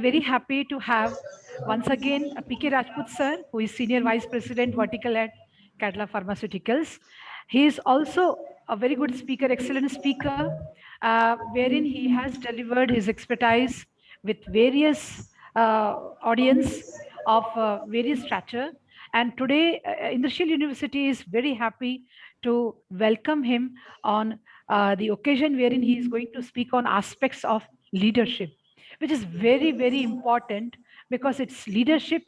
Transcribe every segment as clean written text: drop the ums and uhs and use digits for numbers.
Very happy to have once again PK Rajput sir, who is Senior Vice President Vertical at Cadila Pharmaceuticals. He is also a very good speaker, excellent speaker, wherein he has delivered his expertise with various audience of various stature. And today, Indrashil University is very happy to welcome him on the occasion wherein he is going to speak on aspects of leadership, which is very, very important because it's leadership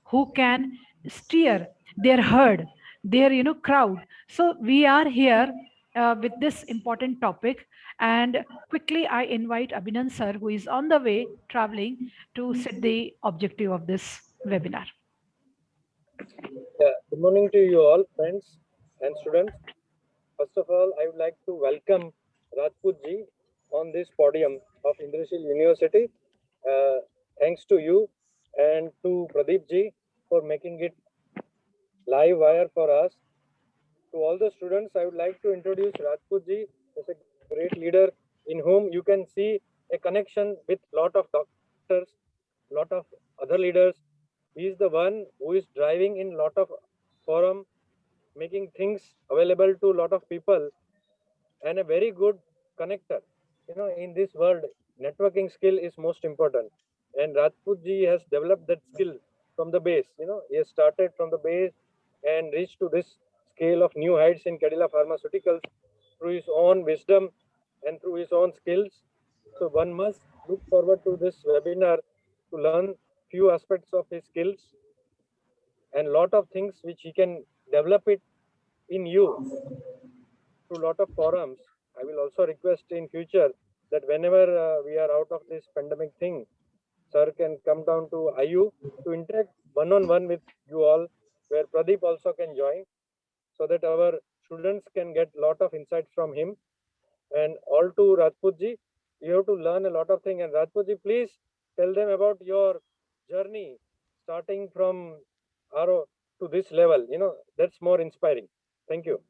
who can steer their herd, their crowd. So we are here with this important topic, and quickly I invite Abhinan sir, who is on the way traveling, to set the objective of this webinar. Yeah, good morning to you all, friends and students. First of all, I would like to welcome Rajput ji on this podium of Indrashil University. Uh, Thanks to you and to Pradeep ji for making it live wire for us. To all the students, I would like to introduce Rajput ji as a great leader in whom you can see a connection with lot of doctors, lot of other leaders. He is the one who is driving in lot of forum, making things available to a lot of people, and a very good connector. In this world, networking skill is most important, and Rajput ji has developed that skill from the base. He has started from the base and reached to this scale of new heights in Cadila Pharmaceuticals through his own wisdom and through his own skills. So one must look forward to this webinar to learn few aspects of his skills and lot of things which he can develop it in you through lot of forums. I will also request in future that whenever we are out of this pandemic thing, sir can come down to IU to interact one-on-one with you all, where Pradeep also can join, so that our students can get lot of insights from him. And all to Rajput ji, you have to learn a lot of things. And Rajput ji, please tell them about your journey, starting from RO to this level. That's more inspiring. Thank you.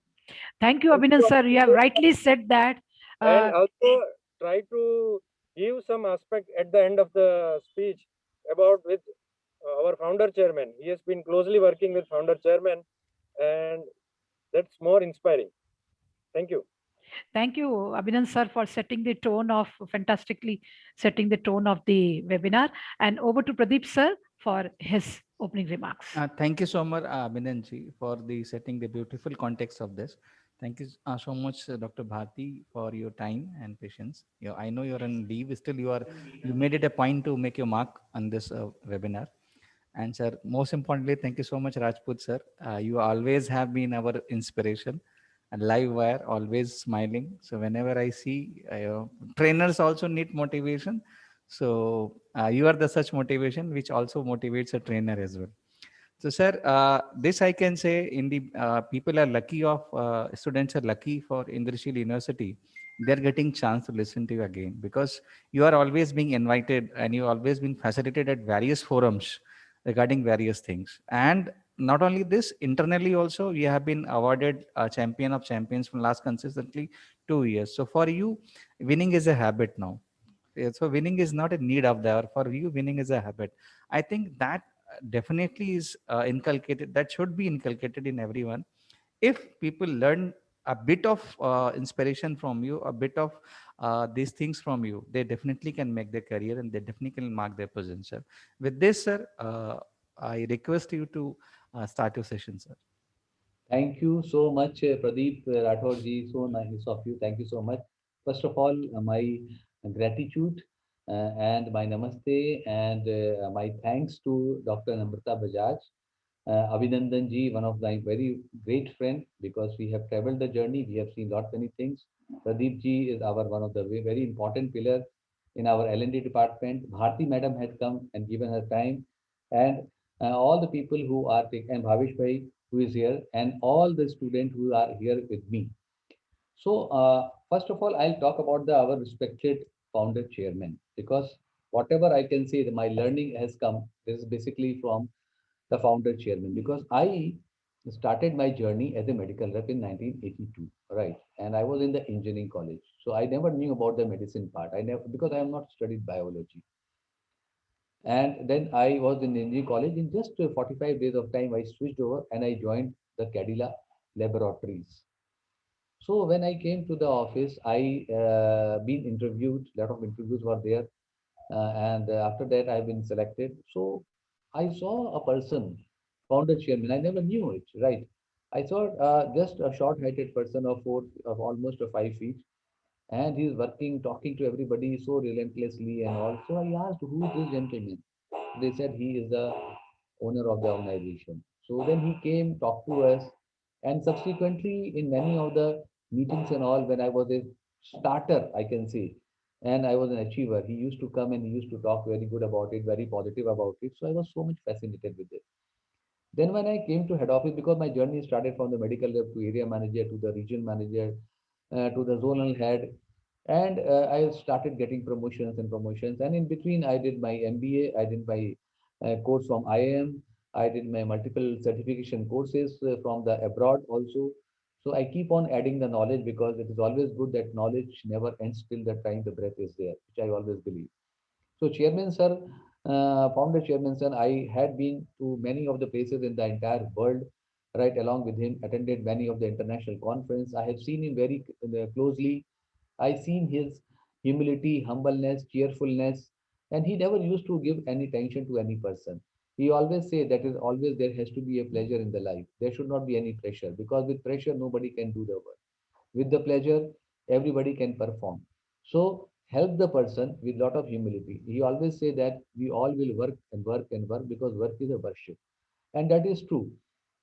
Thank you, Abhinan sir. You have rightly said that. And Uh, also try to give some aspect at the end of the speech about with our founder chairman. He has been closely working with founder chairman, and that's more inspiring. Thank you. Thank you, Abhinan sir, for setting the tone of fantastically setting the tone of the webinar. And over to Pradeep sir for his opening remarks. Thank you so much, Abhinanji, for the setting the beautiful context of this. Thank you so much, Dr. Bharti, for your time and patience. I know you're on leave. Still, you made it a point to make your mark on this webinar. And sir, most importantly, thank you so much, Rajput sir. You always have been our inspiration. And live wire, always smiling. So whenever I see trainers also need motivation. So you are the such motivation which also motivates a trainer as well. So, sir, this I can say in the people are lucky of students are lucky for Indrashil University. They're getting chance to listen to you again because you are always being invited and you always been facilitated at various forums regarding various things. And not only this, internally also we have been awarded a champion of champions from last consistently 2 years. So for you, winning is a habit now. So winning is not a need of the hour. For you, winning is a habit. I think that definitely is inculcated. That should be inculcated in everyone. If people learn a bit of inspiration from you, a bit of these things from you, they definitely can make their career and they definitely can mark their potential. With this, sir, I request you to start your session, sir. Thank you so much, Pradeep Rathod ji. So nice of you. Thank you so much. First of all, my gratitude and my namaste and my thanks to Dr. Namrata Bajaj, Abhinandan ji, one of my very great friend, because we have traveled the journey. We have seen lot many things. Pradeep ji is our one of the very important pillar in our L&D department. Bharti madam had come and given her time, and all the people who are taken, and Bhavish bhai who is here, and all the students who are here with me. So, first of all, I'll talk about our respected founder chairman, because whatever I can say that my learning has come, this is basically from the founder chairman, because I started my journey as a medical rep in 1982, right? And I was in the engineering college. So I never knew about the medicine part. I never, because I have not studied biology. And then I was in engineering college. In just 45 days of time, I switched over and I joined the Cadila Laboratories. So when I came to the office, I been interviewed. A lot of interviews were there, and after that, I've been selected. So I saw a person, founder chairman. I never knew it, right? I saw just a short-heighted person of almost 5 feet, and he's working, talking to everybody so relentlessly and all. So I asked, who is this gentleman? They said he is the owner of the organization. So then he came, talked to us, and subsequently in many of the meetings and all, when I was a starter, I can say, and I was an achiever, he used to come and he used to talk very good about it, very positive about it. So I was so much fascinated with it. Then when I came to head office, because my journey started from the medical rep to area manager to the region manager to the zonal head, and I started getting promotions and promotions. And in between, I did my MBA, I did my course from IIM, I did my multiple certification courses from the abroad also. So I keep on adding the knowledge because it is always good that knowledge never ends till the time the breath is there, which I always believe. So Chairman Sir, Founder Chairman Sir, I had been to many of the places in the entire world, right along with him, attended many of the international conference. I have seen him very closely. I seen his humility, humbleness, cheerfulness, and he never used to give any tension to any person. He always say that is always there has to be a pleasure in the life. There should not be any pressure because with pressure nobody can do the work. With the pleasure, everybody can perform. So help the person with lot of humility. He always say that we all will work and work and work because work is a worship, and that is true.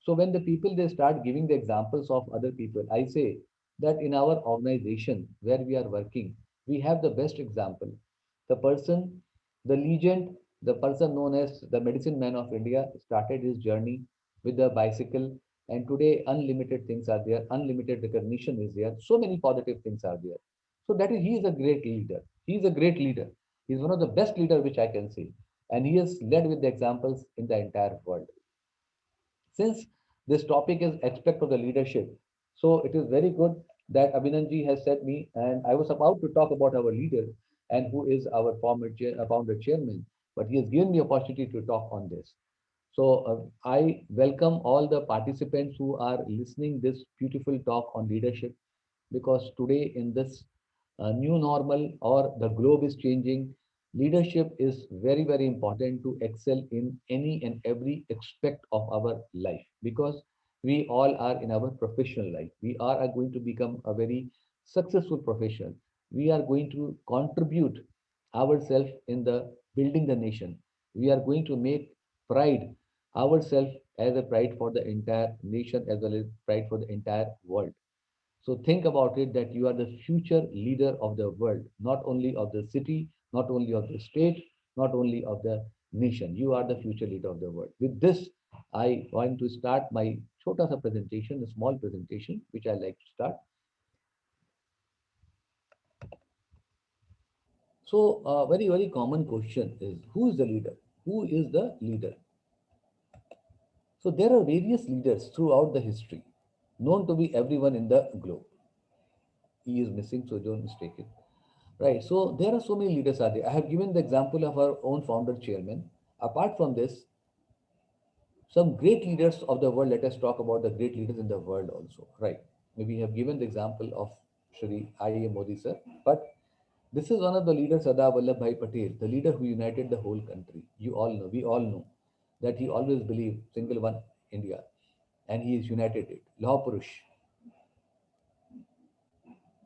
So when the people they start giving the examples of other people, I say that in our organization where we are working, we have the best example. The person, the legend, the person known as the medicine man of India started his journey with the bicycle, and today unlimited things are there, unlimited recognition is there, so many positive things are there. So that is he is a great leader. He is a great leader. He is one of the best leader which I can see, and he has led with the examples in the entire world. Since this topic is aspect of the leadership, so it is very good that Abhinanji has said me, and I was about to talk about our leader and who is our founder chairman, but he has given me opportunity to talk on this. So I welcome all the participants who are listening this beautiful talk on leadership, because today in this new normal or the globe is changing, leadership is very, very important to excel in any and every aspect of our life, because we all are in our professional life. We are going to become a very successful professional. We are going to contribute ourselves in the building the nation. We are going to make pride ourselves as a pride for the entire nation as well as pride for the entire world. So think about it that you are the future leader of the world, not only of the city, not only of the state, not only of the nation. You are the future leader of the world. With this, I want to start my chota sa presentation, a small presentation, which I like to start. So, a very, very common question is, who is the leader? Who is the leader? So, there are various leaders throughout the history, known to be everyone in the globe. He is missing, so don't mistake it. Right. So there are so many leaders out there. I have given the example of our own founder chairman. Apart from this, some great leaders of the world. Let us talk about the great leaders in the world also. Right. Maybe we have given the example of Shri I.A. Modi sir, but this is one of the leaders, Sardar Vallabhbhai Patel, the leader who united the whole country. You all know, we all know that he always believed single one India, and he has united it. Law Purush.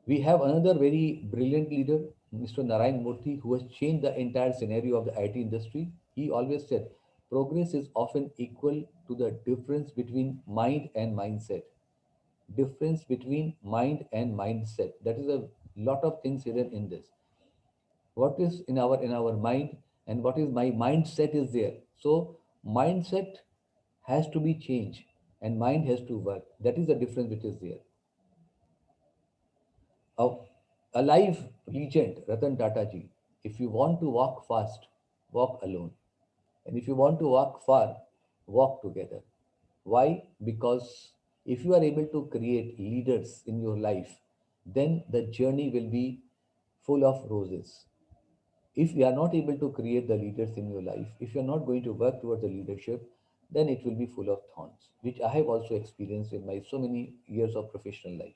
We have another very brilliant leader, Mr. Narayan Murthy, who has changed the entire scenario of the IT industry. He always said, progress is often equal to the difference between mind and mindset. Difference between mind and mindset. That is a lot of things hidden in this. What is in our mind and what is my mindset is there. So mindset has to be changed and mind has to work. That is the difference which is there. A, a live legend, Ratan Tata ji. If you want to walk fast, walk alone. And if you want to walk far, walk together. Why? Because if you are able to create leaders in your life, then the journey will be full of roses. If you are not able to create the leaders in your life, if you are not going to work towards the leadership, then it will be full of thorns, which I have also experienced in my so many years of professional life.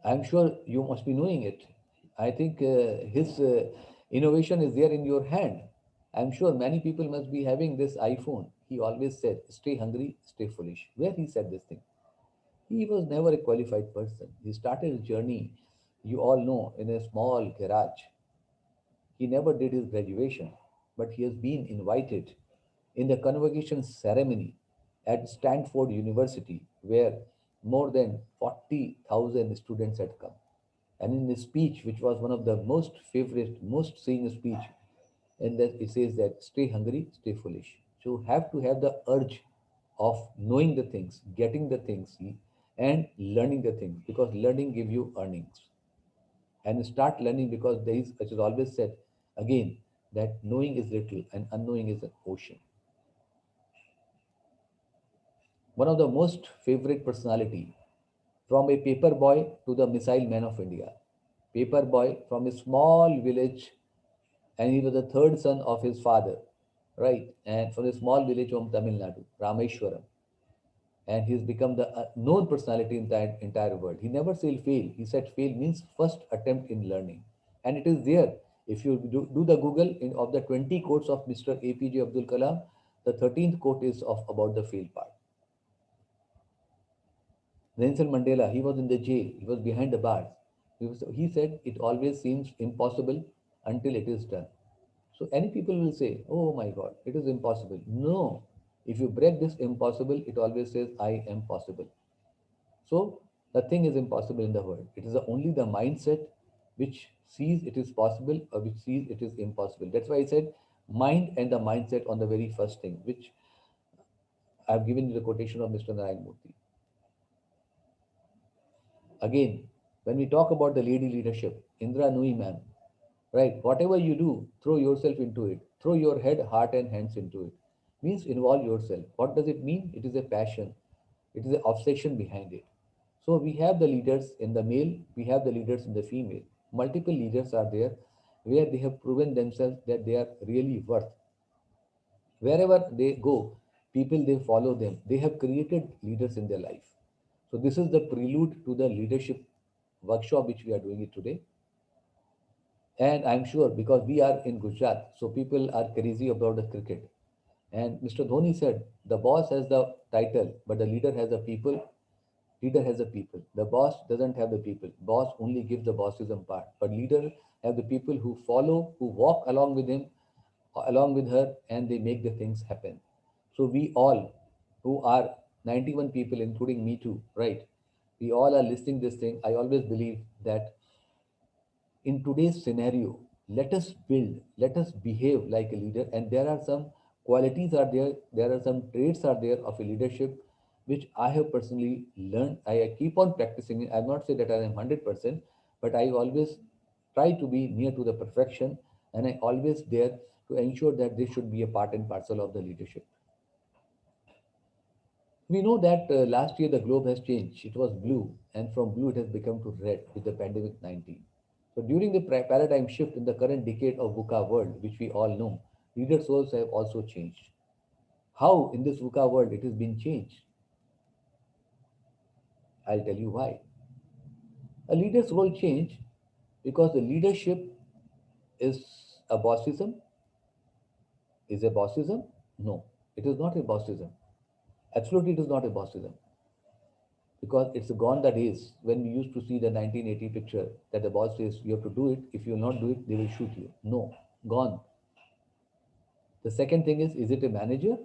I'm sure you must be knowing it. I think his innovation is there in your hand. I'm sure many people must be having this iPhone. He always said, stay hungry, stay foolish. Where he said this thing? He was never a qualified person. He started his journey, you all know, in a small garage. He never did his graduation, but he has been invited in the convocation ceremony at Stanford University, where more than 40,000 students had come. And in his speech, which was one of the most favorite, most seen speech, and that it says that stay hungry, stay foolish. So you have to have the urge of knowing the things, getting the things, and learning the things, because learning give you earnings. And start learning, because there is, it is always said again, that knowing is little and unknowing is an ocean. One of the most favorite personality, from a paper boy to the missile man of India. Paper boy from a small village, and he was the third son of his father, right? And from a small village from Tamil Nadu, Rameshwaram. And he's become the known personality in the entire world. He never said fail. He said fail means first attempt in learning. And it is there. If you do the Google of the 20 quotes of Mr. APJ Abdul Kalam, the 13th quote is of about the fail part. Nelson Mandela, he was in the jail. He was behind the bars. He said, it always seems impossible until it is done. So any people will say, oh my God, it is impossible. No, if you break this impossible, it always says, I am possible. So nothing is impossible in the world. It is only the mindset which sees it is possible or which sees it is impossible. That's why I said mind and the mindset on the very first thing, which I have given you the quotation of Mr. Narayan Murthy. Again, when we talk about the lady leadership, Indra Nui ma'am, right? Whatever you do, throw yourself into it. Throw your head, heart, and hands into it. Means involve yourself. What does it mean? It is a passion. It is an obsession behind it. So we have the leaders in the male, we have the leaders in the female. Multiple leaders are there where they have proven themselves that they are really worth. Wherever they go, people they follow them. They have created leaders in their life. So this is the prelude to the leadership workshop which we are doing it today. And I'm sure because we are in Gujarat, so people are crazy about the cricket. And Mr. Dhoni said, the boss has the title, but the leader has the people. Leader has the people. The boss doesn't have the people. Boss only gives the bossism part. But leader have the people who follow, who walk along with him, along with her, and they make the things happen. So we all, who are 91 people, including me too, right? We all are listening this thing. I always believe that in today's scenario, let us build, let us behave like a leader. And there are some qualities are there are some traits are there of a leadership, which I have personally learned. I keep on practicing it. I'm not saying that I am 100%, but I always try to be near to the perfection. And I always dare to ensure that this should be a part and parcel of the leadership. We know that last year the globe has changed. It was blue, and from blue it has become to red with the pandemic 19. So during the paradigm shift in the current decade of VUCA world, which we all know, leaders' roles have also changed. How in this VUCA world it has been changed? I'll tell you why. A leader's role changed because the leadership is a bossism. Is a bossism? No, it is not a bossism. Absolutely, it is not a bossism. Because it's gone the days when we used to see the 1980 picture that the boss says you have to do it. If you will not do it, they will shoot you. No, gone. The second thing is it a manager?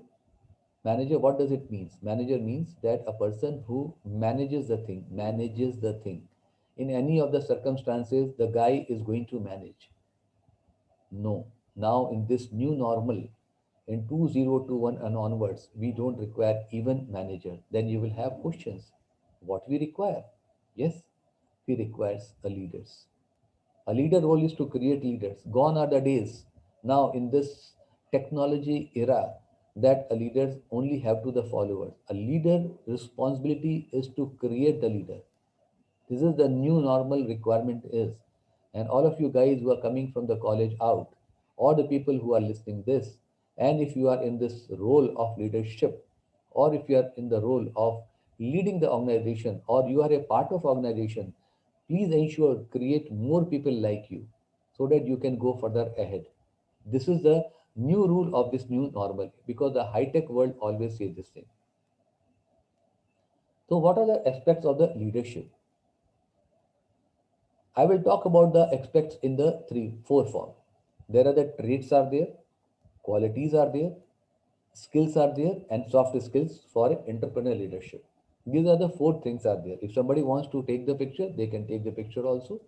Manager, what does it mean? Manager means that a person who manages the thing, manages the thing. In any of the circumstances, the guy is going to manage. No. Now in this new normal, in 2021 and onwards, we don't require even manager. Then you will have questions. What we require? Yes, we requires a leaders. A leader role is to create leaders. Gone are the days now in this technology era that a leader only have to the followers. A leader responsibility is to create the leader. This is the new normal requirement is. and all of you guys who are coming from the college out, or the people who are listening this, and if you are in this role of leadership, or if you are in the role of leading the organization, or you are a part of organization, please ensure create more people like you so that you can go further ahead. This is the new rule of this new normal, because the high tech world always says this thing. So what are the aspects of the leadership? I will talk about the aspects in the four form. There are the traits are there, qualities are there, skills are there, and soft skills for entrepreneurial leadership. These are the four things are there. If somebody wants to take the picture, they can take the picture also.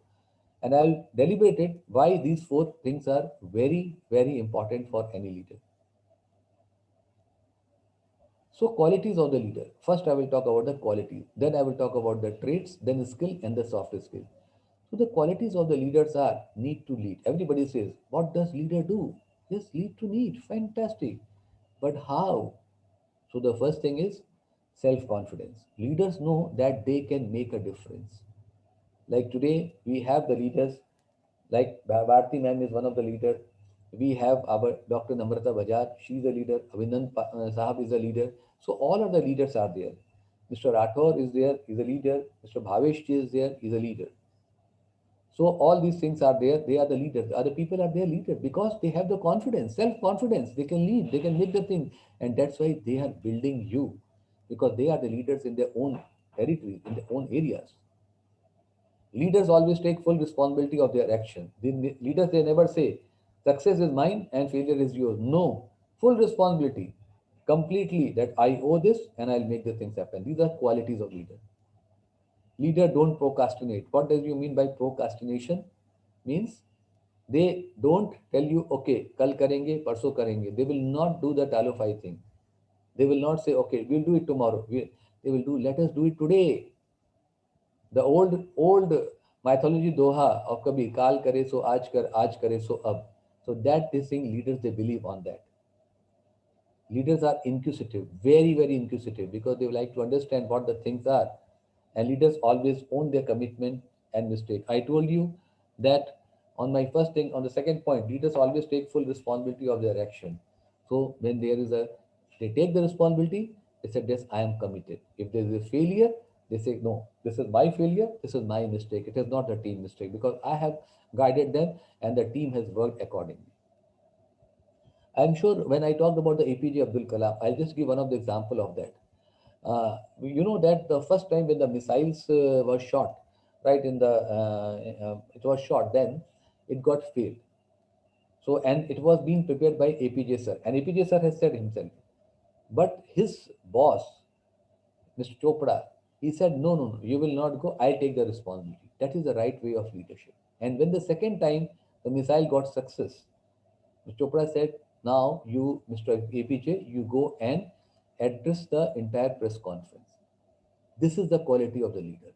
And I'll deliberate it why these four things are very, very important for any leader. So qualities of the leader. First, I will talk about the qualities. Then I will talk about the traits, then the skill and the soft skill. So the qualities of the leaders are need to lead. Everybody says, what does leader do? Yes, lead to lead. Fantastic. But how? So the first thing is self-confidence. Leaders know that they can make a difference. Like today, we have the leaders, like Bharti ma'am is one of the leaders. We have our Dr. Namrata Bajaj, she is a leader. Abhinand Sahab is a leader. So all of the leaders are there. Mr. Rathore is there, is a leader. Mr. Bhavesh is there, is a leader. So all these things are there. They are the leaders. The other people are their leaders because they have the confidence, self-confidence. They can lead. They can make the thing, and that's why they are building you, because they are the leaders in their own territories, in their own areas. Leaders always take full responsibility of their action. The leaders, they never say, success is mine and failure is yours. No, full responsibility, completely, that I owe this and I'll make the things happen. These are qualities of leader. Leader don't procrastinate. What does you mean by procrastination? Means they don't tell you, okay, kal karenge, parso karenge. They will not do the talofai thing. They will not say, okay, we'll do it tomorrow. They will do, let us do it today. The old mythology doha of kabhi kal kare so aaj kare so ab. So that this thing leaders, they believe on that. Leaders are inquisitive, very, very inquisitive, because they like to understand what the things are. And leaders always own their commitment and mistake. I told you that on my first thing, on the second point, leaders always take full responsibility of their action. So when there is a, they take the responsibility, they said, yes, I am committed. If there is a failure, they say, no, this is my failure, this is my mistake. It is not a team mistake, because I have guided them and the team has worked accordingly. I'm sure when I talked about the APJ Abdul Kalam, I'll just give one of the example of that. You know that the first time when the missiles were shot, right in the, it was shot, then it got failed. So, and it was being prepared by APJ sir, and APJ sir has said himself, but his boss, Mr. Chopra, he said, no, no, no, you will not go. I'll take the responsibility. That is the right way of leadership. And when the second time the missile got success, Mr. Chopra said, now you, Mr. APJ, you go and address the entire press conference. This is the quality of the leader.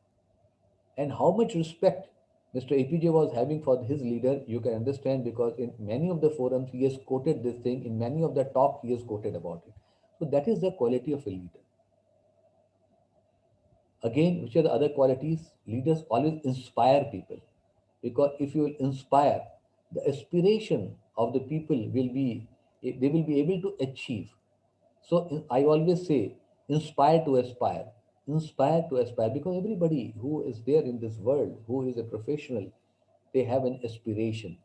And how much respect Mr. APJ was having for his leader, you can understand, because in many of the forums he has quoted this thing, in many of the talk he has quoted about it. So that is the quality of a leader. Again, which are the other qualities? Leaders always inspire people, because if you will inspire, the aspiration of the people will be, they will be able to achieve. So I always say, inspire to aspire, because everybody who is there in this world, who is a professional, they have an aspiration.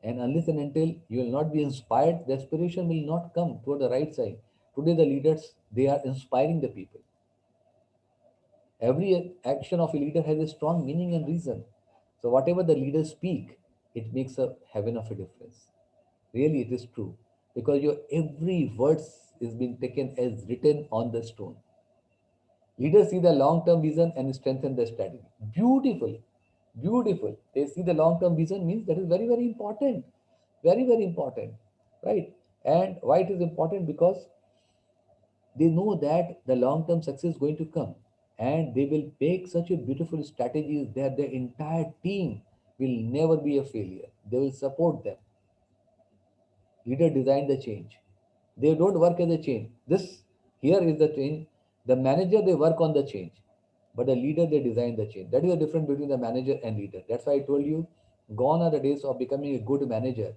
And unless and until you will not be inspired, the aspiration will not come toward the right side. Today, the leaders, they are inspiring the people. Every action of a leader has a strong meaning and reason. So whatever the leaders speak, it makes a heaven of a difference. Really, it is true, because your every word is being taken as written on the stone. Leaders see the long-term vision and strengthen the strategy. Beautiful, beautiful. They see the long-term vision means that is very, very important, very, very important, right? And why it is important? Because they know that the long-term success is going to come, and they will make such a beautiful strategies that the entire team will never be a failure. They will support them. Leader design the change. They don't work as a change. This here is the change. The manager, they work on the change, but the leader, they design the change. That is the difference between the manager and leader. That's why I told you Gone are the days of becoming a good manager.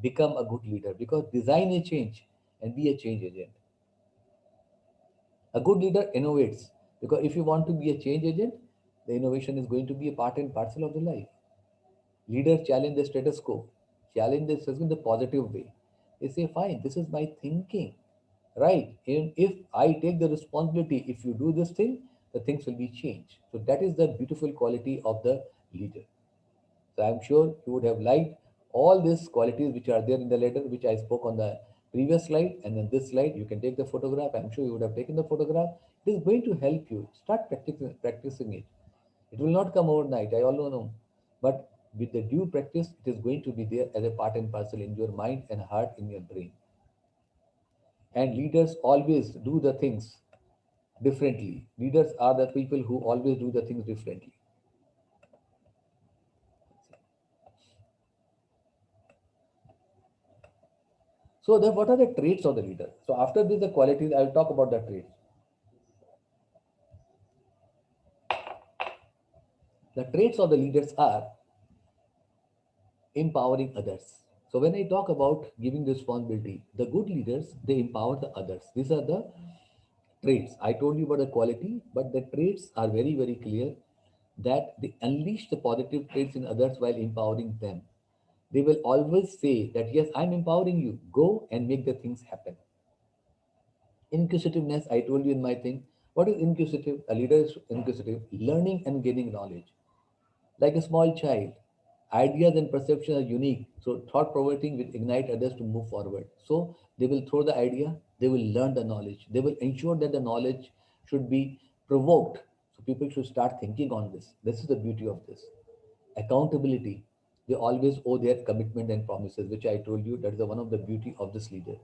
Become a good leader, because design a change and be a change agent. A good leader innovates, because if you want to be a change agent, the innovation is going to be a part and parcel of the life. Leaders challenge the status quo, challenge the system in the positive way. They say, fine, this is my thinking, right? And if I take the responsibility, if you do this thing, the things will be changed. So that is the beautiful quality of the leader. So I'm sure you would have liked all these qualities which are there in the letter, which I spoke on the previous slide. And then this slide, you can take the photograph. I'm sure you would have taken the photograph. It is going to help you. Start practicing it. It will not come overnight, I all know. But with the due practice, it is going to be there as a part and parcel in your mind and heart, in your brain. And leaders always do the things differently. Leaders are the people who always do the things differently. So, what are the traits of the leader? So, after this, the qualities, I will talk about the traits. The traits of the leaders are empowering others. So, when I talk about giving responsibility, the good leaders, they empower the others. These are the traits. I told you about the quality, but the traits are very, very clear, that they unleash the positive traits in others while empowering them. They will always say that, yes, I'm empowering you, go and make the things happen. Inquisitiveness, I told you in my thing. What is inquisitive? A leader is inquisitive, learning and gaining knowledge. Like a small child, ideas and perceptions are unique. So thought provoking will ignite others to move forward. So they will throw the idea, they will learn the knowledge, they will ensure that the knowledge should be provoked. So people should start thinking on this. This is the beauty of this. Accountability. They always owe their commitment and promises, which I told you that is one of the beauty of this leader.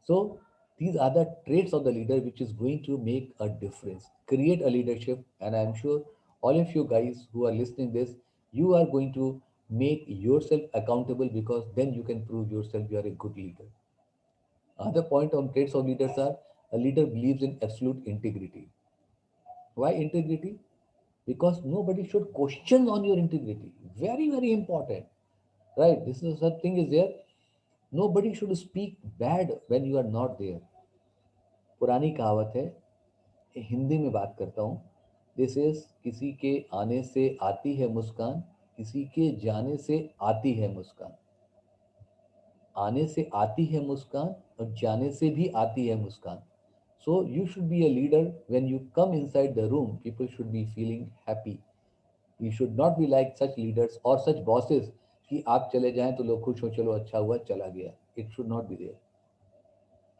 So these are the traits of the leader which is going to make a difference. Create a leadership, and I'm sure all of you guys who are listening this, you are going to make yourself accountable, because then you can prove yourself you are a good leader. Other point on traits of leaders are, a leader believes in absolute integrity. Why integrity? Because nobody should question on your integrity. Very, very important. Right? This is something is there. Nobody should speak bad when you are not there. पुरानी कहावत है, हिंदी में बात करता हूँ. This is, किसी के आने से आती है मुस्कान, किसी के जाने से आती है मुस्कान. आने से आती है मुस्कान और जाने से भी आती है मुस्कान. So you should be a leader. When you come inside the room, people should be feeling happy. You should not be like such leaders or such bosses कि आप चले जाएं तो लोग खुश हो, चलो अच्छा हुआ चला गया. It should not be there.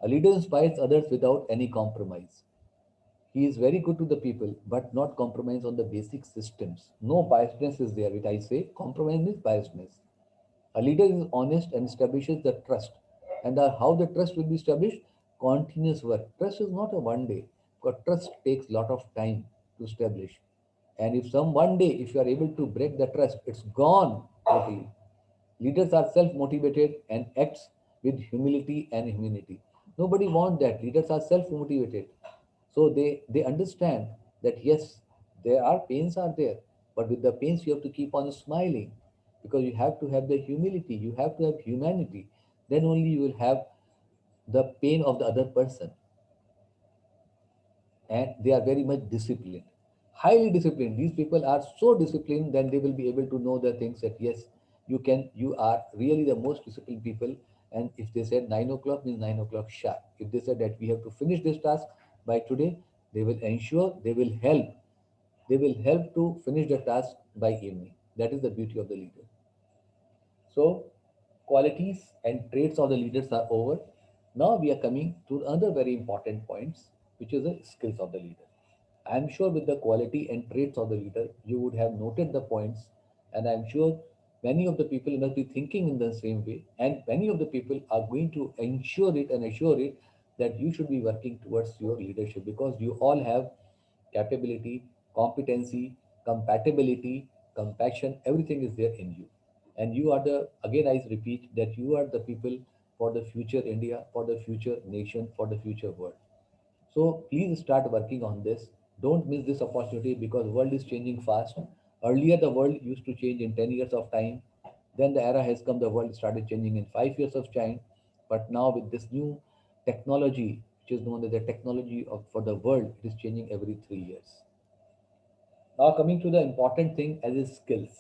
A leader inspires others without any compromise. He is very good to the people, but not compromise on the basic systems. No biasness is there, which I say. Compromise means biasness. A leader is honest and establishes the trust. And how the trust will be established? Continuous work. Trust is not a one day, because trust takes a lot of time to establish. And if some one day, if you are able to break the trust, it's gone totally. Leaders are self-motivated and acts with humility and immunity. Nobody wants that. Leaders are self-motivated. So they understand that yes, there are pains are there, but with the pains you have to keep on smiling, because you have to have the humility, you have to have humanity. Then only you will have the pain of the other person. And they are very much disciplined, highly disciplined. These people are so disciplined, then they will be able to know the things that yes, you are really the most disciplined people. And if they said 9 o'clock, means 9 o'clock sharp. If they said that we have to finish this task by today, they will ensure, they will help to finish the task by evening. That is the beauty of the leader. So, qualities and traits of the leaders are over. Now we are coming to other very important points, which is the skills of the leader. I'm sure with the quality and traits of the leader, you would have noted the points, and I'm sure many of the people must be thinking in the same way, and many of the people are going to ensure it and assure it that you should be working towards your leadership, because you all have capability, competency, compatibility, compassion, everything is there in you. And you are the, again, I repeat that you are the people for the future India, for the future nation, for the future world. So please start working on this. Don't miss this opportunity, because world is changing fast. Earlier, the world used to change in 10 years of time. Then the era has come, the world started changing in 5 years of time. But now with this new technology, which is known as the technology for the world, it is changing every 3 years. Now coming to the important thing as is skills,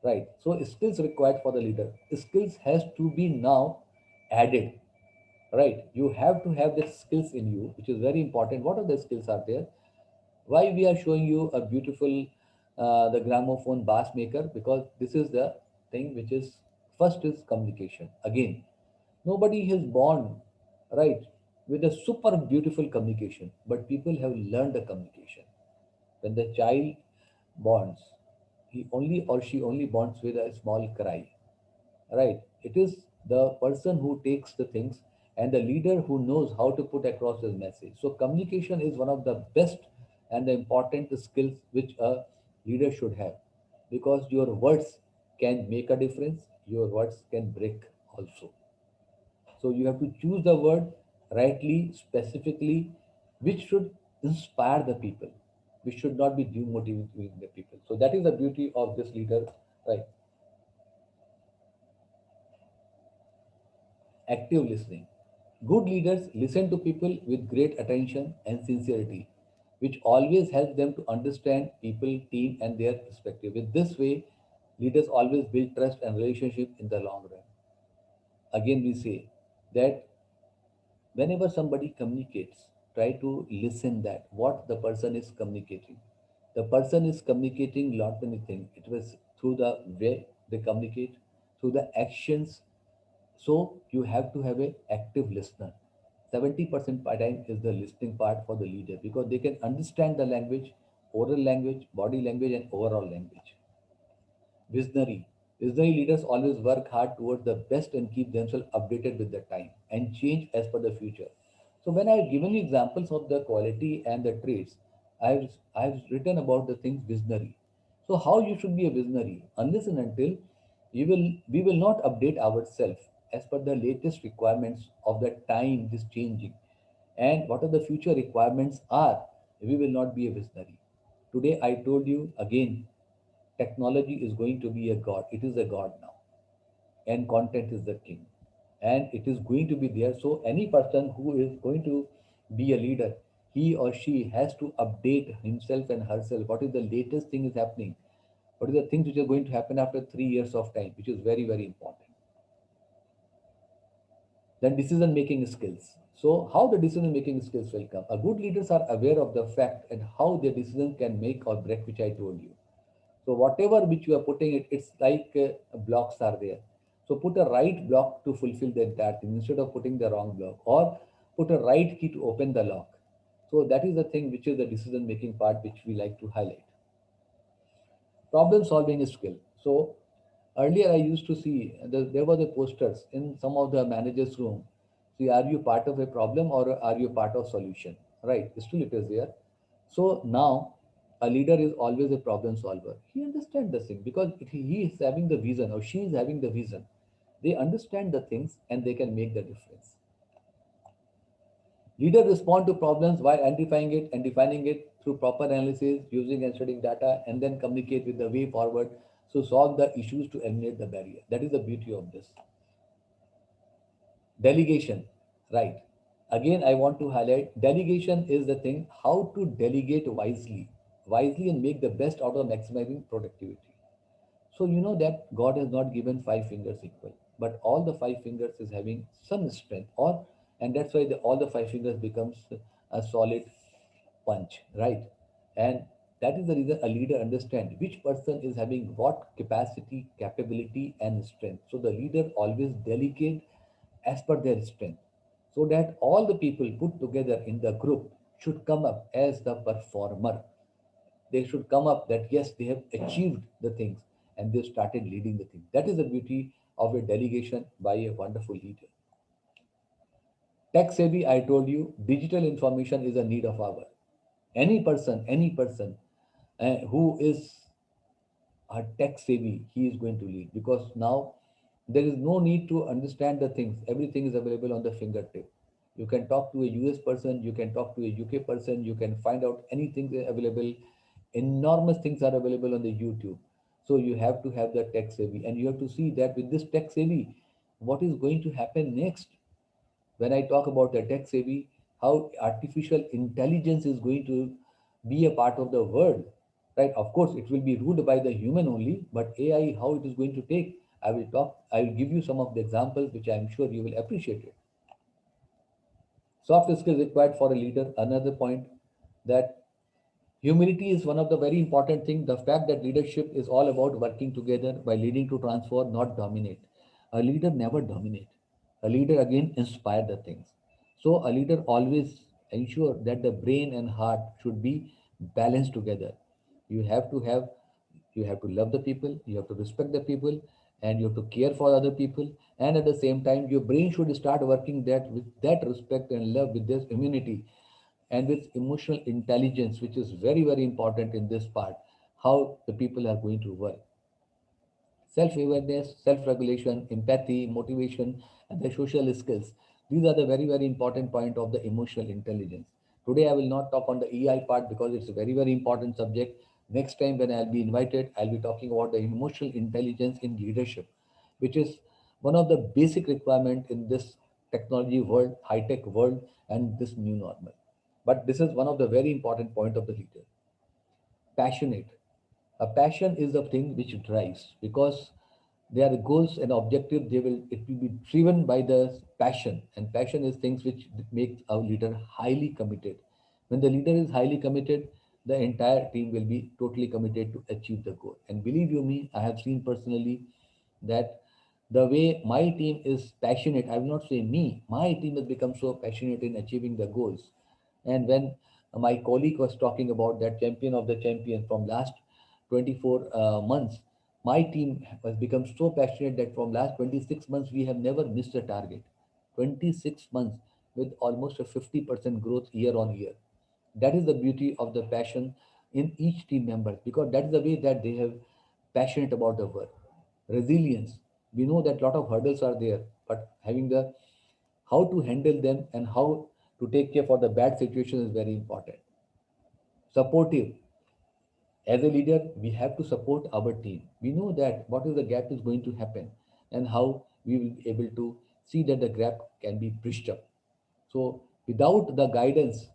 right? So skills required for the leader. Skills has to be now added, right? You have to have the skills in you, which is very important. What are the skills are there? Why we are showing you a beautiful the gramophone bass maker? Because this is the thing which is first is communication. Again, nobody is born, right, with a super beautiful communication, but people have learned the communication. When the child bonds, he only or she only bonds with a small cry, right? It is the person who takes the things and the leader who knows how to put across his message. So communication is one of the best and the important skills which a leader should have, because your words can make a difference, your words can break also. So you have to choose the word rightly, specifically, which should inspire the people, which should not be demotivating the people. So that is the beauty of this leader, right? Active listening. Good leaders listen to people with great attention and sincerity, which always helps them to understand people, team, and their perspective. In this way, leaders always build trust and relationship in the long run. Again, we say that whenever somebody communicates, try to listen that what the person is communicating. The person is communicating lot many things. It was through the way they communicate, through the actions. So you have to have a active listener. 70% by time is the listening part for the leader, because they can understand the language, oral language, body language, and overall language. Visionary. Visionary leaders always work hard towards the best and keep themselves updated with the time and change as per the future. So when I've given you examples of the quality and the traits, I've written about the things visionary. So how you should be a visionary? Unless and until we will not update ourselves as per the latest requirements of the time is changing, and what are the future requirements are, we will not be a visionary. Today I told you again, technology is going to be a god. It is a god now, and content is the king, and it is going to be there. So any person who is going to be a leader, he or she has to update himself and herself. What is the latest thing is happening? What is the things which are going to happen after 3 years of time, which is very, very important. Then decision making skills. So how the decision making skills will come? A good leaders are aware of the fact and how their decision can make or break, which I told you. So whatever which you are putting it, it's like blocks are there. So put a right block to fulfill the entire thing instead of putting the wrong block, or put a right key to open the lock. So that is the thing which is the decision making part which we like to highlight. Problem solving skill. So earlier I used to see there were the posters in some of the managers' room. See, are you part of a problem or are you part of solution? Right? Still it is there. So now a leader is always a problem solver. He understands the thing because he is having the vision or she is having the vision. They understand the things and they can make the difference. Leader respond to problems while identifying it and defining it through proper analysis, using and studying data, and then communicate with the way forward. So solve the issues to eliminate the barrier. That is the beauty of this. Delegation, right? Again, I want to highlight delegation is the thing how to delegate wisely and make the best out of maximizing productivity. So you know that God has not given five fingers equal, but all the five fingers is having some strength, or and that's why all the five fingers becomes a solid punch, right? And that is the reason a leader understands which person is having what capacity, capability, and strength. So the leader always delegate as per their strength, so that all the people put together in the group should come up as the performer. They should come up that yes, they have achieved the things and they started leading the thing. That is the beauty of a delegation by a wonderful leader. Tech savvy, I told you, digital information is a need of our. Any person who is a tech savvy, he is going to lead, because now there is no need to understand the things. Everything is available on the fingertip. You can talk to a US person, you can talk to a UK person, you can find out anything available Enormous things are available on the YouTube. So you have to have the tech savvy, and you have to see that with this tech savvy, what is going to happen next. When I talk about the tech savvy, how artificial intelligence is going to be a part of the world, right? Of course, it will be ruled by the human only, but AI, how it is going to take, I will give you some of the examples which I am sure you will appreciate it. Soft skills required for a leader. Another point, that humility is one of the very important things. The fact that leadership is all about working together by leading to transform, not dominate. A leader never dominate. A leader again inspire the things. So a leader always ensure that the brain and heart should be balanced together. You have to have, you have to love the people, you have to respect the people, and you have to care for other people. And at the same time, your brain should start working that with that respect and love, with this immunity and with emotional intelligence, which is very, very important in this part, how the people are going to work. Self-awareness, self-regulation, empathy, motivation, and the social skills. These are the very, very important point of the emotional intelligence. Today, I will not talk on the EI part because it's a very, very important subject. Next time when I'll be invited, I'll be talking about the emotional intelligence in leadership, which is one of the basic requirement in this technology world, high-tech world, and this new normal. But this is one of the very important point of the leader. Passionate. A passion is the thing which drives, because their goals and objective, it will be driven by the passion, and passion is things which makes our leader highly committed. When the leader is highly committed, the entire team will be totally committed to achieve the goal. And believe you me, I have seen personally that the way my team is passionate, I will not say me, my team has become so passionate in achieving the goals. And when my colleague was talking about that champion of the champion from last 24 months, my team has become so passionate that from last 26 months, we have never missed a target. 26 months with almost a 50% growth year on year. That is the beauty of the passion in each team member, because that is the way that they have passionate about the work. Resilience. We know that lot of hurdles are there, but having the how to handle them and how to take care for the bad situation is very important. Supportive. As a leader, we have to support our team. We know that what is the gap is going to happen, and how we will be able to see that the gap can be bridged up. So without the guidance,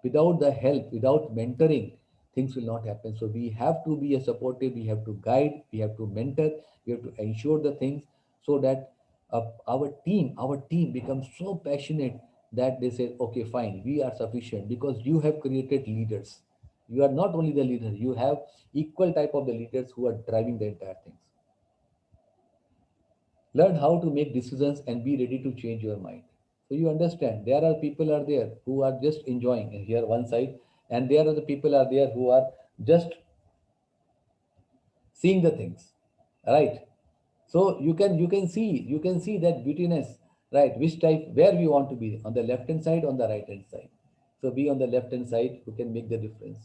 without the help, without mentoring, things will not happen. So we have to be a supportive, we have to guide, we have to mentor, we have to ensure the things, so that our team becomes so passionate that they say, okay, fine, we are sufficient, because you have created leaders. You are not only the leader, you have equal type of the leaders who are driving the entire things. Learn how to make decisions and be ready to change your mind. So you understand there are people are there who are just enjoying and here one side, and there are the people are there who are just seeing the things, right? So you can see that beautiness, right? Which type, where we want to be, on the left hand side, on the right hand side. So be on the left hand side who can make the difference.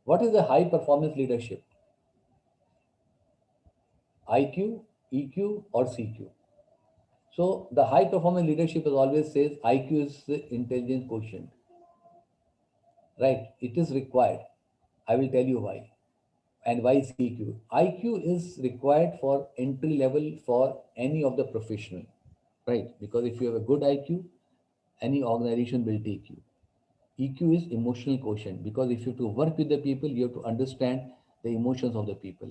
What is the high performance leadership? IQ, EQ, or CQ? So the high performance leadership is always says IQ is the intelligence quotient, right? It is required. I will tell you why. And why CQ? IQ is required for entry level for any of the professional, right? Because if you have a good IQ, any organization will take you. EQ is emotional quotient, because if you have to work with the people, you have to understand the emotions of the people.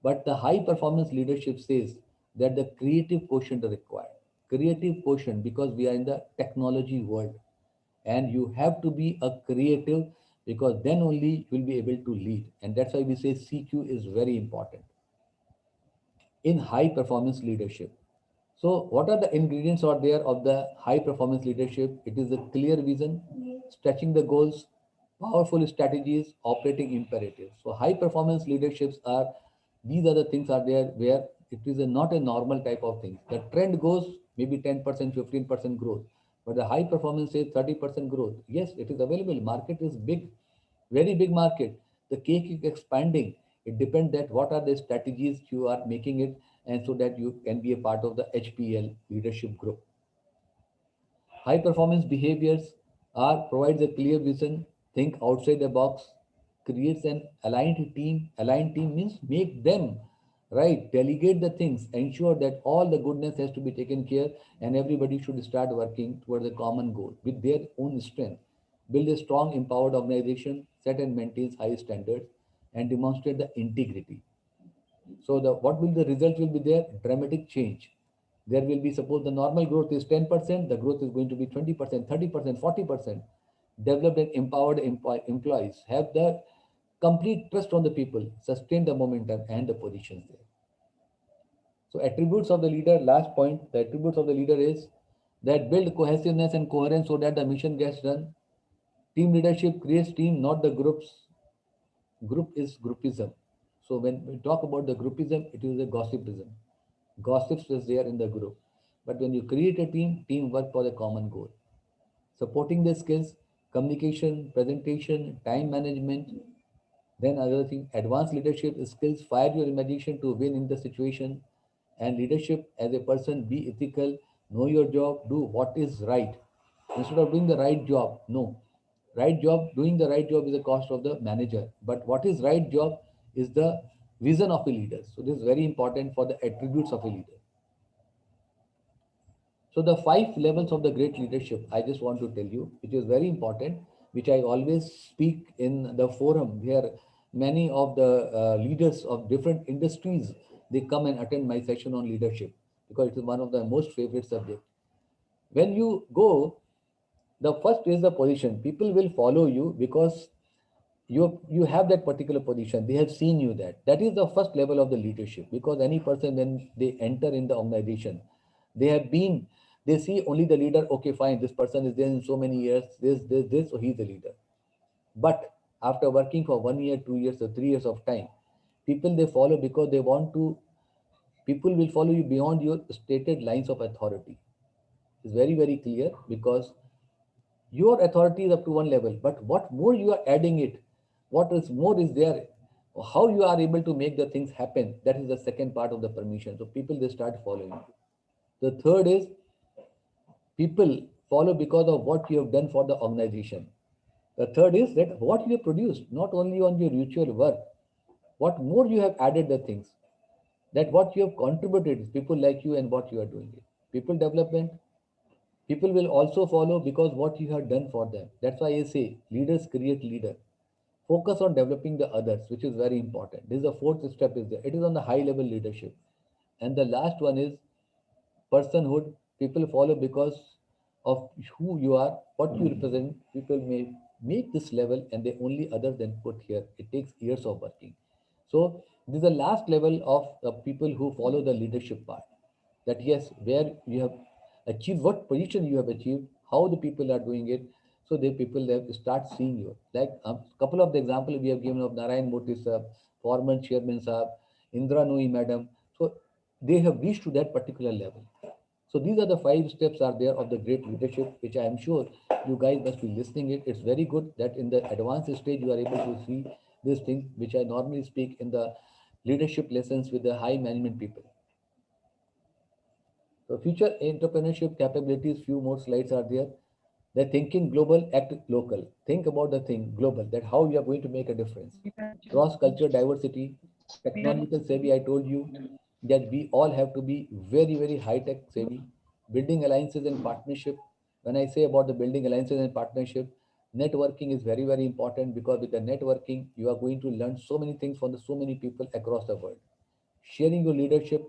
But the high performance leadership says that the creative quotient is required. Creative quotient, because we are in the technology world, and you have to be a creative, because then only you will be able to lead. And that's why we say CQ is very important in high performance leadership. So, what are the ingredients out there of the high performance leadership? It is a clear vision, stretching the goals, powerful strategies, operating imperatives. So, high performance leaderships are, these are the things are there where it is not a normal type of thing. The trend goes maybe 10%, 15% growth, but the high performance says 30% growth. Yes, it is available. Market is big, very big market. The cake is expanding. It depends that what are the strategies you are making it, and so that you can be a part of the HPL leadership group. High performance behaviors are provides a clear vision, think outside the box, creates an aligned team. Aligned team means make them right, delegate the things, ensure that all the goodness has to be taken care, and everybody should start working towards a common goal with their own strength. Build a strong, empowered organization, set and maintains high standards, and demonstrate the integrity. So the what will the result will be there? Dramatic change. There will be, suppose the normal growth is 10%, the growth is going to be 20%, 30%, 40%. Developed and empowered employees have the complete trust on the people, sustain the momentum and the positions there. So attributes of the leader, last point, the attributes of the leader is that build cohesiveness and coherence so that the mission gets done. Team leadership creates team, not the groups. Group is groupism. So when we talk about the groupism, it is a gossipism. Gossips is there in the group. But when you create a team, team work for a common goal. Supporting the skills, communication, presentation, time management. Then another thing, advanced leadership skills, fire your imagination to win in the situation. And leadership as a person, be ethical, know your job, do what is right. Instead of doing the right job, no. Right job, doing the right job is the cost of the manager. But what is right job is the vision of a leader. So this is very important for the attributes of a leader. So the 5 levels of the great leadership, I just want to tell you, which is very important, which I always speak in the forum where many of the leaders of different industries, they come and attend my session on leadership because it is one of the most favorite subject. When you go, the first is the position. People will follow you because you have that particular position. They have seen you that. That is the first level of the leadership because any person when they enter in the organization, they have been, they see only the leader, okay, fine, this person is there in so many years, this, so he's the leader. But after working for 1 year, 2 years, or 3 years of time, people they follow because they want to, people will follow you beyond your stated lines of authority. It's very, very clear because your authority is up to one level, but what more you are adding it, what is more is there, how you are able to make the things happen, that is the second part of the permission. So people they start following you. The third is people follow because of what you have done for the organization. The third is that what you have produced, not only on your usual work, what more you have added the things, that what you have contributed, people like you and what you are doing it. People development, people will also follow because what you have done for them. That's why I say leaders create leader. Focus on developing the others, which is very important. This is the fourth step is there. It is on the high level leadership. And the last one is personhood. People follow because of who you are, what you represent. People may make this level and they only other than put here. It takes years of working. So this is the last level of the people who follow the leadership part. That yes, where you have achieved, what position you have achieved, how the people are doing it. So the people have to start seeing you. Like a couple of the example we have given of Narayan Murthy sir, former chairman sir, Indra Nooyi madam. So they have reached to that particular level. So these are the 5 steps are there of the great leadership, which I am sure you guys must be listening it. It's very good that in the advanced stage you are able to see these things, which I normally speak in the leadership lessons with the high management people. So future entrepreneurship capabilities, few more slides are there. The thinking global, act local. Think about the thing global, that how you are going to make a difference. Cross-cultural diversity, technological savvy, I told you that we all have to be very, very high-tech savvy. Building alliances and partnership. When I say about the building alliances and partnership, networking is very, very important because with the networking, you are going to learn so many things from the so many people across the world. Sharing your leadership,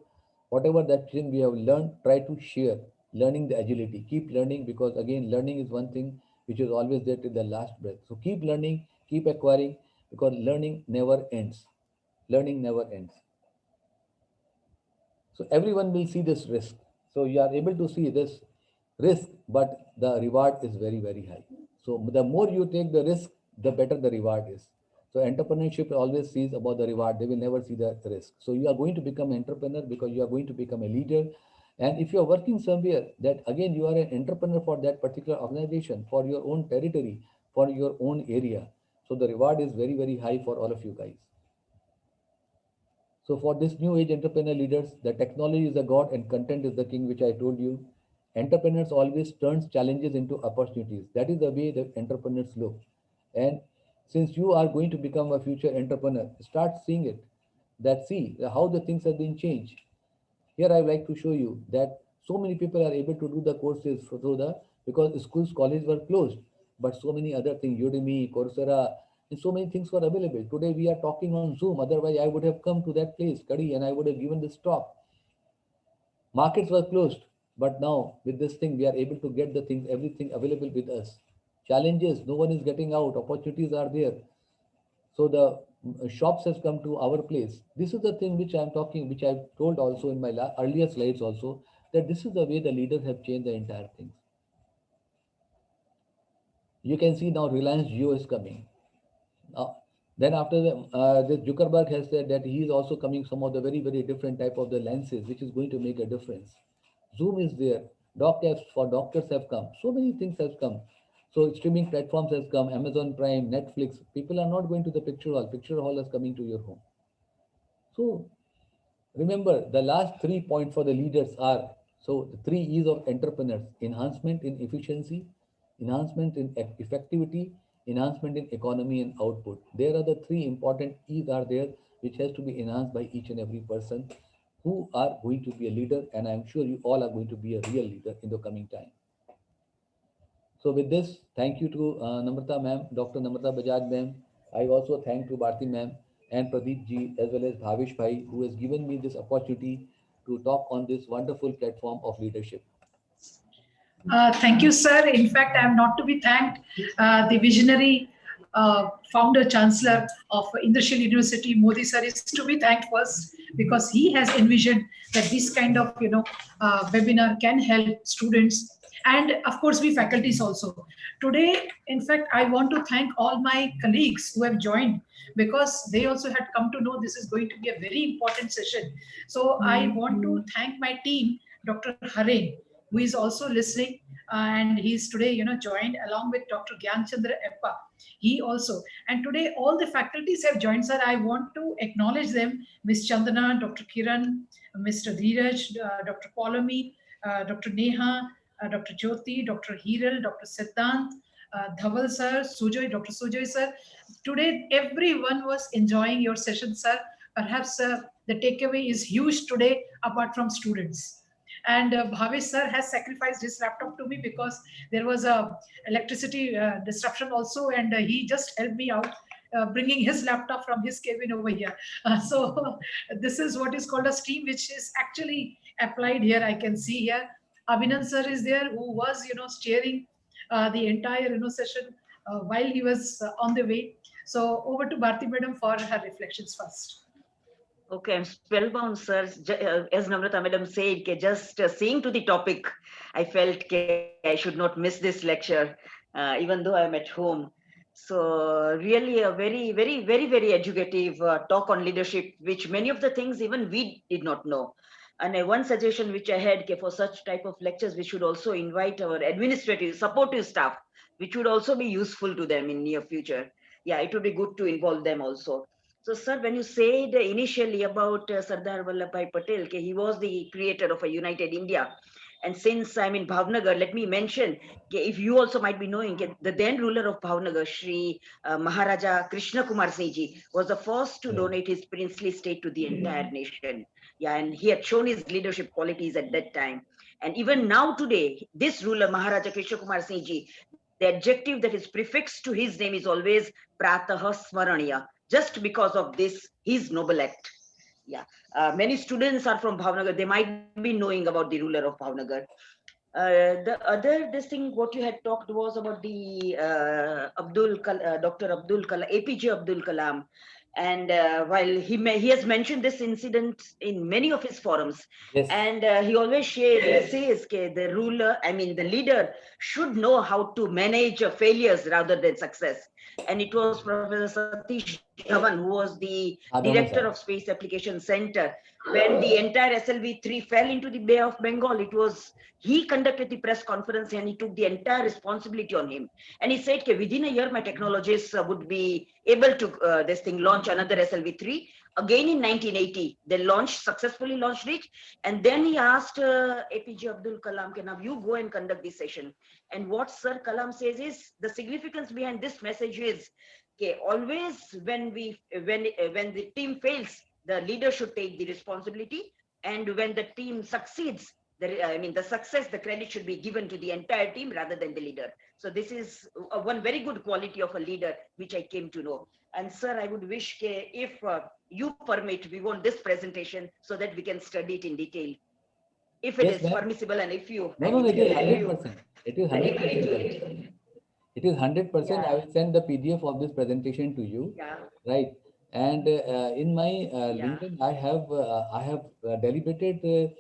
whatever that thing we have learned, try to share. Learning the agility, keep learning because again, learning is one thing which is always there till the last breath. So keep learning, keep acquiring because learning never ends. Learning never ends. So everyone will see this risk. So you are able to see this risk, but the reward is very, very high. So the more you take the risk, the better the reward is. So entrepreneurship always sees about the reward. They will never see the risk. So you are going to become an entrepreneur because you are going to become a leader. And if you are working somewhere that again you are an entrepreneur for that particular organization, for your own territory, for your own area. So the reward is very, very high for all of you guys. So for this new age entrepreneur leaders, the technology is the god and content is the king, which I told you. Entrepreneurs always turns challenges into opportunities. That is the way the entrepreneurs look. And Since you are going to become a future entrepreneur, start seeing it. That see how the things have been changed. Here I would like to show you that so many people are able to do the courses through the, because schools, colleges were closed, but so many other things, Udemy, Coursera, and so many things were available. Today we are talking on Zoom. Otherwise, I would have come to that place, study, and I would have given this talk. Markets were closed, but now with this thing, we are able to get the things, everything available with us. Challenges, no one is getting out. Opportunities are there. So the shops has come to our place. This is the thing which I am talking, which I've told also in my earlier slides also, that this is the way the leaders have changed the entire things. You can see now Reliance Jio is coming. Then after the Zuckerberg has said that he is also coming some of the very, very different type of the lenses, which is going to make a difference. Zoom is there. Doc apps for doctors have come. So many things have come. So streaming platforms has come, Amazon Prime, Netflix. People are not going to the picture hall. Picture hall is coming to your home. So remember, the last 3 points for the leaders are, so the 3 E's of entrepreneurs: enhancement in efficiency, enhancement in effectivity, enhancement in economy and output. There are the 3 important E's are there, which has to be enhanced by each and every person who are going to be a leader. And I'm sure you all are going to be a real leader in the coming time. So with this, thank you to Namrata ma'am, Dr. Namrata Bajaj ma'am. I also thank to Bharti ma'am and Pradeep ji, as well as Bhavish bhai, who has given me this opportunity to talk on this wonderful platform of leadership. Thank you, sir. In fact, I am not to be thanked. The visionary founder, chancellor of Indrashil University, Modi sir, is to be thanked first, because he has envisioned that this kind of webinar can help students, and of course we faculties also. Today, in fact, I want to thank all my colleagues who have joined, because they also had come to know this is going to be a very important session. So I want to thank my team, Dr. Haren, who is also listening, and he's today joined along with Dr. Gyan Chandra Eppa. He also, and today all the faculties have joined, sir. I want to acknowledge them: Ms. Chandana, Dr. Kiran, Mr. Dheeraj, Dr. Paulomi, Dr. Neha, Dr. Jyoti, Dr. Hiral, Dr. Siddhant, Dhaval sir, Sujoy, Dr. Sujoy sir. Today everyone was enjoying your session, sir. Perhaps the takeaway is huge today, apart from students. And Bhavesh sir has sacrificed his laptop to me, because there was a electricity disruption also, and he just helped me out, bringing his laptop from his cabin over here. So this is what is called a stream, which is actually applied here. I can see here Abhinand sir is there, who was steering the entire session while he was on the way. So over to Bharti madam for her reflections first. Okay, I'm spellbound, sir. As Namrata madam said, just seeing to the topic, I felt I should not miss this lecture, even though I'm at home. So really a very, very, very, very educative talk on leadership, which many of the things even we did not know. And one suggestion which I had, for such type of lectures, we should also invite our administrative supportive staff, which would also be useful to them in near future. Yeah, it would be good to involve them also. So, sir, when you said initially about Sardar Vallabhbhai Patel, he was the creator of a united India. And since I'm in Bhavnagar, let me mention, if you also might be knowing, the then ruler of Bhavnagar, Shri Maharaja Krishna Kumar Singh Ji, was the first to donate his princely state to the entire nation. Yeah, and he had shown his leadership qualities at that time. And even now today, this ruler, Maharaja Krishna Kumar Singh Ji, the adjective that is prefixed to his name is always Pratah Smaraniya, just because of this, his noble act. Yeah, many students are from Bhavnagar. They might be knowing about the ruler of Bhavnagar. This thing, what you had talked was about the Dr. Abdul Kalam, APJ Abdul Kalam. And while he has mentioned this incident in many of his forums, yes. And he always says the ruler, the leader should know how to manage failures rather than success. And it was Professor Satish Dhawan, who was the director of Space Application Center. When the entire SLV-3 fell into the Bay of Bengal, he conducted the press conference and he took the entire responsibility on him. And he said, within a year, my technologists would be able to launch another SLV-3. Again in 1980, they successfully launched it. And then he asked APJ Abdul Kalam, okay, now you go and conduct this session. And what Sir Kalam says is, the significance behind this message is, okay, always when the team fails, the leader should take the responsibility. And when the team succeeds, the success, the credit should be given to the entire team rather than the leader. So this is one very good quality of a leader, which I came to know. And sir, I would wish if you permit, we want this presentation so that we can study it in detail. If it Yes, is ma'am. permissible and if you... No, it is 100%. It is 100%. It is 100%. Yeah. I will send the PDF of this presentation to you. Yeah. Right. And in my Yeah. LinkedIn, I have deliberated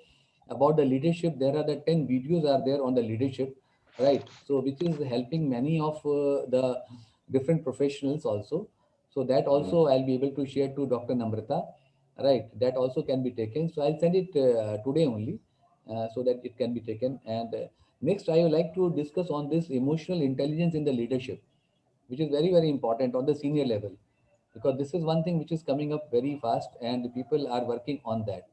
about the leadership. There are the 10 videos are there on the leadership, right? So which is helping many of the different professionals also. So that also I'll be able to share to Dr. Namrata, right? That also can be taken. So I'll send it today only, so that it can be taken. And next, I would like to discuss on this emotional intelligence in the leadership, which is very, very important on the senior level, because this is one thing which is coming up very fast and people are working on that.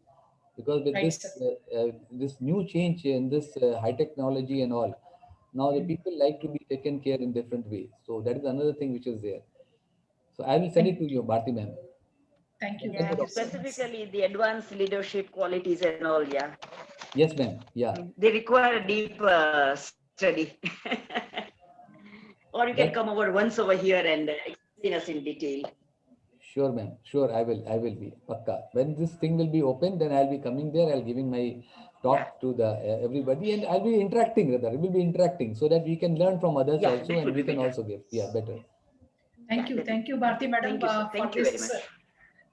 Because with Right, this sir. this new change in this high technology and all, now the people like to be taken care in different ways. So that is another thing which is there. So I will send it to you, Bharti ma'am. Thank you. Yeah, Thank you so much, sir. specifically the advanced leadership qualities and all, yeah. Yes, ma'am. Yeah. They require a deep study. Or you can That, come over once over here and explain us in detail. sure, ma'am. Sure, I will. I will be. Pakka. When this thing will be open, then I'll be coming there. I'll giving my talk to the everybody, and I'll be interacting rather. We will be interacting so that we can learn from others Yeah, also, that and would we be can better. also give. Yeah, better. Thank you. Thank you, Bharti madam, Thank you, sir. for Thank you very this. much.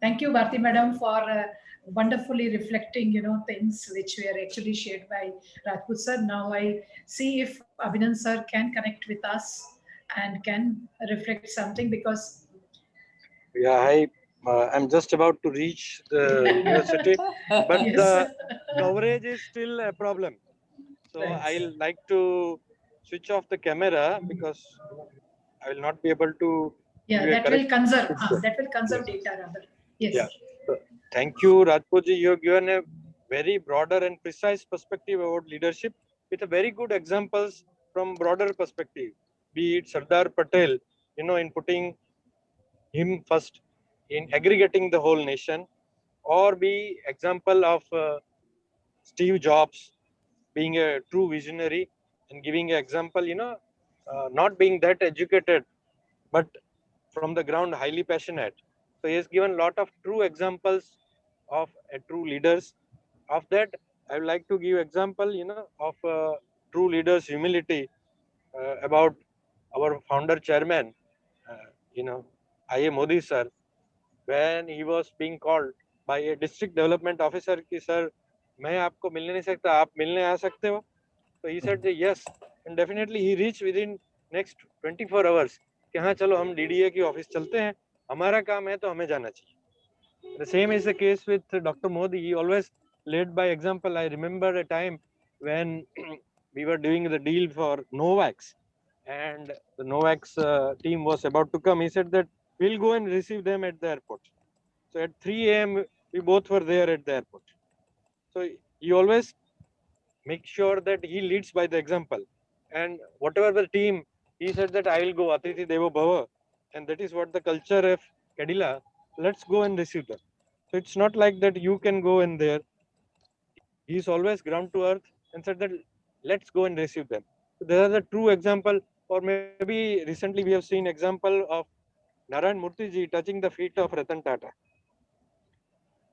Thank you, Bharti madam, for wonderfully reflecting, things which were actually shared by Rajput sir. Now I see if Abhinand sir can connect with us and can reflect something, because Yeah, I'm just about to reach the university, but yes, the coverage is still a problem. So Right. I'll like to switch off the camera because I will not be able to Yeah, give a that will correct conserve. picture. That will conserve Yes. data rather. Yes. Yeah. So, thank you, Rajputji. You have given a very broader and precise perspective about leadership with a very good examples from broader perspective. Be it Sardar Patel, in putting him first in aggregating the whole nation, or be example of Steve Jobs being a true visionary and giving an example, not being that educated, but from the ground highly passionate. So he has given a lot of true examples of true leaders. Of that, I would like to give example, of true leaders' humility about our founder chairman, I.A. Modi sir, when he was being called by a district development officer कि sir मैं आपको मिलने नहीं सकता आप मिलने आ सकते हो so he said yes and definitely he reached within next 24 hours कि हाँ चलो हम DDA की ऑफिस चलते हैं हमारा काम है तो हमें जाना चाहिए the same is the case with Dr. Modi. He always led by example. I remember a time when we were doing the deal for Novax and the Novax team was about to come. He said that we'll go and receive them at the airport. So at 3 a.m. we both were there at the airport. So he always makes sure that he leads by the example. And whatever the team, he said that I will go Atithi Devo Bhava. And that is what the culture of Cadila. Let's go and receive them. So it's not like that you can go in there. He is always ground to earth and said that let's go and receive them. So there are the true example, or maybe recently we have seen example of Narayan Murthy ji touching the feet of Ratan Tata.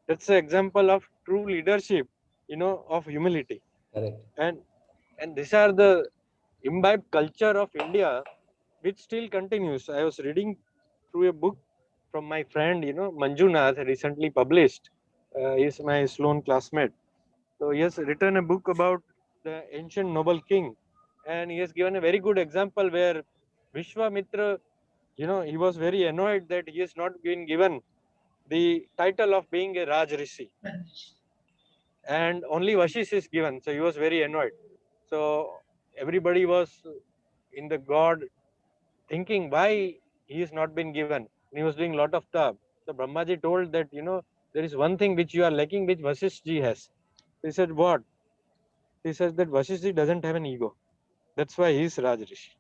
That's an example of true leadership, of humility. Correct. And these are the imbibed culture of India, which still continues. I was reading through a book from my friend, Manjunath, recently published. He is my Sloan classmate. So he has written a book about the ancient noble king, and he has given a very good example where Vishwamitra, he was very annoyed that he has not been given the title of being a Raj Rishi, and only Vashish is given. So he was very annoyed. So everybody was in the god thinking why he is not been given. He was doing a lot of tab. So Brahmaji told that, there is one thing which you are lacking, which Vasisht ji has. He said, what? He says that Vasisht ji doesn't have an ego. That's why he is Raj Rishi.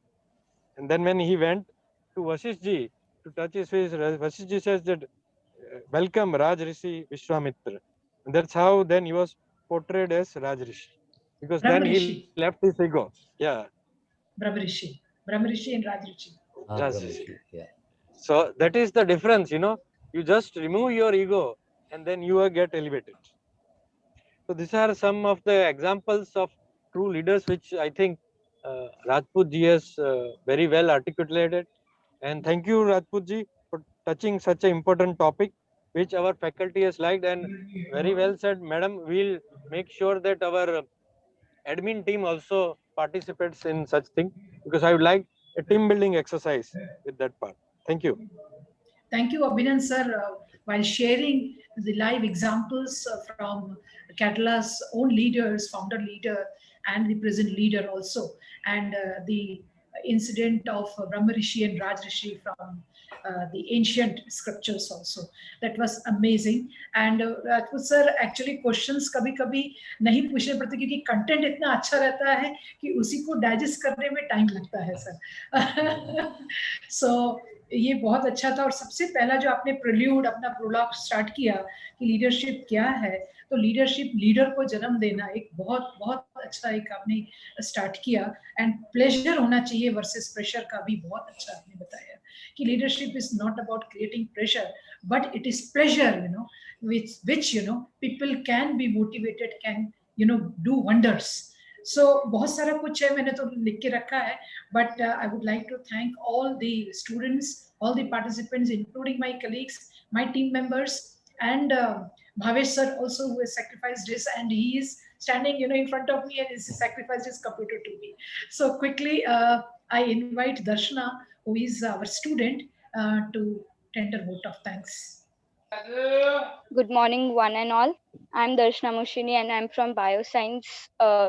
And then when he went to Vasisht ji to touch his face, Vasisht ji says that, welcome Raj Rishi Vishwamitra. And that's how then he was portrayed as Raj Rishi. Because then he Brahmarishi. left his ego. Yeah. Brahmarishi. Brahmarishi and Rajrishi. Yes. Brahmarishi, yeah. So that is the difference, You just remove your ego and then you will get elevated. So these are some of the examples of true leaders, which I think Rajput ji has very well articulated. And thank you, Rajput ji, for touching such an important topic, which our faculty has liked. And very well said, madam. We'll make sure that our admin team also participates in such thing, because I would like a team building exercise with that part. Thank you. Thank you, Abhinan sir, while sharing the live examples from Kerala's own leaders, founder leader, and the present leader also, and the incident of Brahmarishi and Rajrishi from the ancient scriptures also. That was amazing. And Rajput sir, actually questions कभी-कभी नहीं पूछने पड़ते क्योंकि content इतना अच्छा रहता है कि उसी को digest करने में time लगता है सर. So ये बहुत अच्छा था. और सबसे पहला जो आपने प्रेल्यूड अपना प्रोलॉग स्टार्ट किया कि लीडरशिप क्या है, तो लीडरशिप लीडर को जन्म देना एक बहुत बहुत अच्छा एक आपने स्टार्ट किया. एंड प्लेजर होना चाहिए वर्सेस प्रेशर का भी बहुत अच्छा आपने बताया कि leadership is not about creating pressure but it is pleasure, which people can be motivated, can do wonders. So बहुत सारा कुछ है, मैंने तो लिख के रखा है, but I would like to thank all the students, all the participants, including my colleagues, my team members, and Bhavesh sir also, who has sacrificed his, and he is standing in front of me and has sacrificed his computer to me. So quickly I invite Darshana, who is our student, to tender vote of thanks. Good morning, one and all. I'm Darshana Mushini and I'm from Bioscience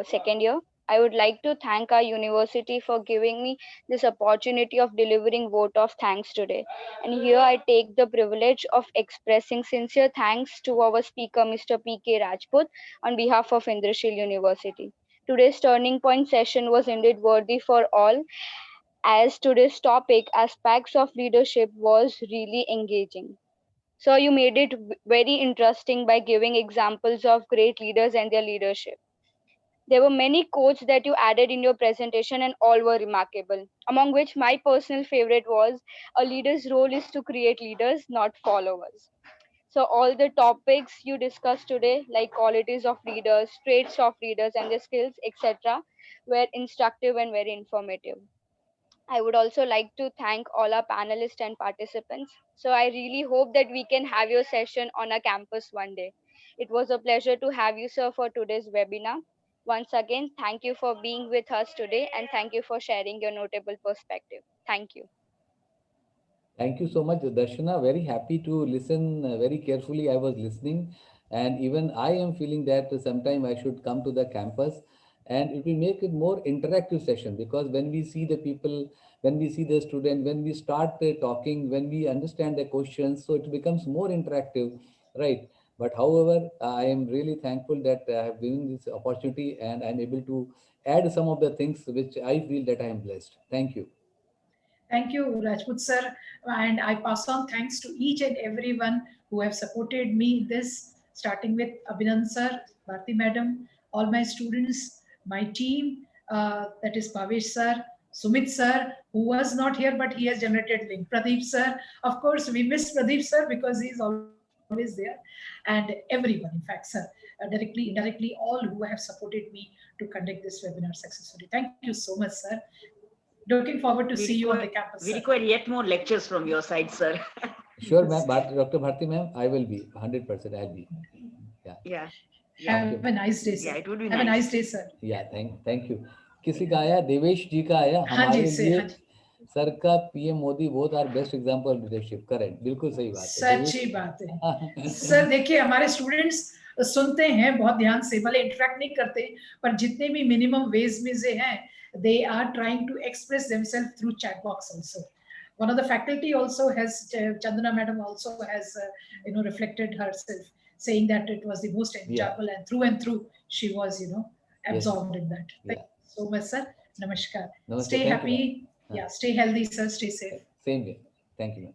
second year. I would like to thank our university for giving me this opportunity of delivering vote of thanks today. And here I take the privilege of expressing sincere thanks to our speaker, Mr. P.K. Rajput, on behalf of Indrashil University. Today's turning point session was indeed worthy for all, as today's topic, aspects of leadership, was really engaging. So you made it very interesting by giving examples of great leaders and their leadership. There were many quotes that you added in your presentation and all were remarkable, among which my personal favorite was, a leader's role is to create leaders, not followers. So all the topics you discussed today, like qualities of leaders, traits of leaders and their skills, etc., were instructive and very informative. I would also like to thank all our panelists and participants. So I really hope that we can have your session on our campus one day. It was a pleasure to have you, sir, for today's webinar. Once again, thank you for being with us today and thank you for sharing your notable perspective. Thank you. Thank you so much, Darshana. Very happy to listen very carefully. I was listening, and even I am feeling that sometime I should come to the campus, and it will make it more interactive session, because when we see the people, when we see the student, when we start talking, when we understand the questions, so it becomes more interactive, right? But however, I am really thankful that I have given this opportunity and I'm able to add some of the things which I feel that I am blessed. Thank you. Thank you, Rajput sir. And I pass on thanks to each and everyone who have supported me in this, starting with Abhinan sir, Bharti madam, all my students, my team, that is Bhavesh sir, Sumit sir, who was not here, but he has generated link. Pradeep sir, of course, we miss Pradeep sir because he's always there. And everyone, in fact, sir, directly, indirectly, all who have supported me to conduct this webinar successfully. Thank you so much, sir. Looking forward to see you on the campus. We require yet more lectures from your side, sir. Sure, ma'am. Dr. Bharti, ma'am, I will be 100%. I'll be. Yeah. Have a nice day, sir. Yeah, it would be Have a nice day, sir. Yeah, thank you. किसी का आया, देवेश जी का आया, हमारे लिए sir का PM Modi both are best example of leadership. Correct, बिल्कुल सही बात है. सच्ची बात है. सर देखिए, हमारे स्टूडेंट्स सुनते हैं बहुत ध्यान से, भले इंटरेक्ट नहीं करते, पर जितने भी मिनिमम वेज में से हैं, they are trying to express themselves through chat box also. one of the faculty also has, Chandana madam also has, reflected herself, saying that it was the most enjoyable, and through she was, absorbed in that. Thank you so much, sir. Namaskar. Namaste. Stay Thank you, happy. ma'am. Yeah, stay healthy, sir. Stay safe. Same way. Thank you, ma'am.